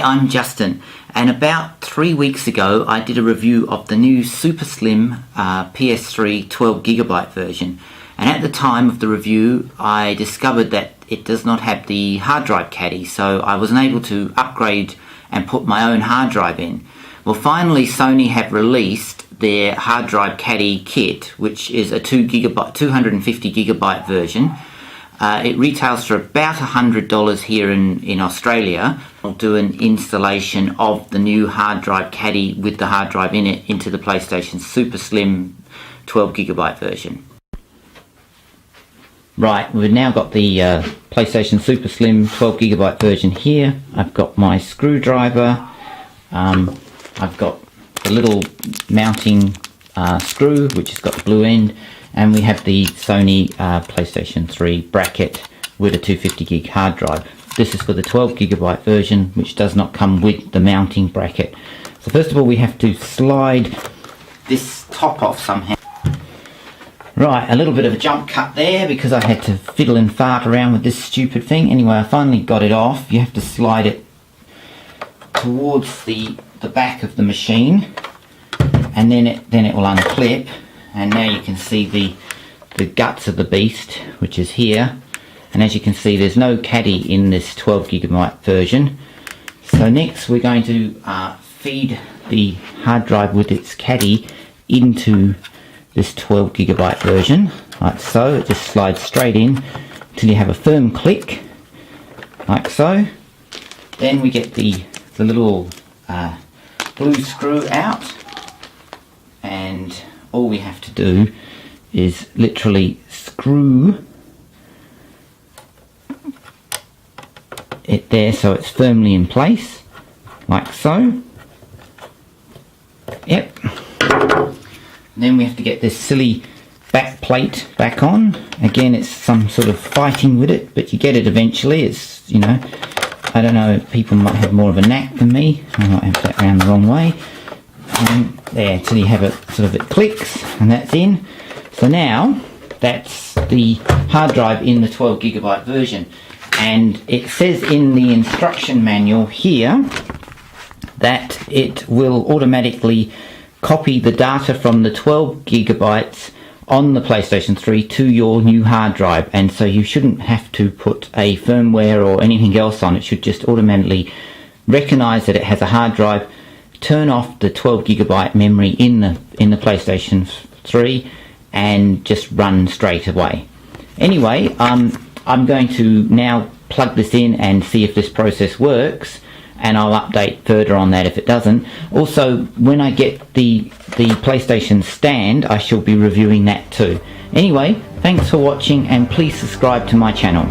I'm Justin, and about 3 weeks ago I did a review of the new super slim PS3 12GB version, and at the time of the review I discovered that it does not have the hard drive caddy, so I wasn't able to upgrade and put my own hard drive in. Well, finally Sony have released their hard drive caddy kit, which is a 250GB version. It retails for about $100 here in Australia. I'll do an installation of the new hard drive caddy with the hard drive in it into the PlayStation Super Slim 12GB version. Right, we've now got the PlayStation Super Slim 12GB version here. I've got my screwdriver, I've got the little mounting screw which has got the blue end, and we have the Sony PlayStation 3 bracket with a 250GB hard drive. This is for the 12GB version, which does not come with the mounting bracket. So first of all we have to slide this top off somehow. Right, a little bit of a jump cut there because I had to fiddle and fart around with this stupid thing. Anyway, I finally got it off. You have to slide it towards the back of the machine, and then it will unclip. And now you can see the guts of the beast, which is here. And as you can see, there's no caddy in this 12GB version. So next we're going to feed the hard drive with its caddy into this 12GB version, like so. It just slides straight in until you have a firm click, like so. Then we get the little blue screw out, and all we have to do is literally screw it there so it's firmly in place, like so. Yep. And then we have to get this silly back plate back on. Again, it's some sort of fighting with it, but you get it eventually. It's, you know, I don't know, people might have more of a knack than me. I might have that around the wrong way. And there, till you have it sort of, it clicks, and that's in. So now that's the hard drive in the 12GB version, and it says in the instruction manual here that it will automatically copy the data from the 12GB on the PlayStation 3 to your new hard drive, and so you shouldn't have to put a firmware or anything else on. It should just automatically recognize that it has a hard drive, turn off the 12GB memory in the PlayStation 3, and just run straight away. Anyway, I'm going to now plug this in and see if this process works, and I'll update further on that if it doesn't. Also, when I get the PlayStation stand, I shall be reviewing that too. Anyway, thanks for watching, and please subscribe to my channel.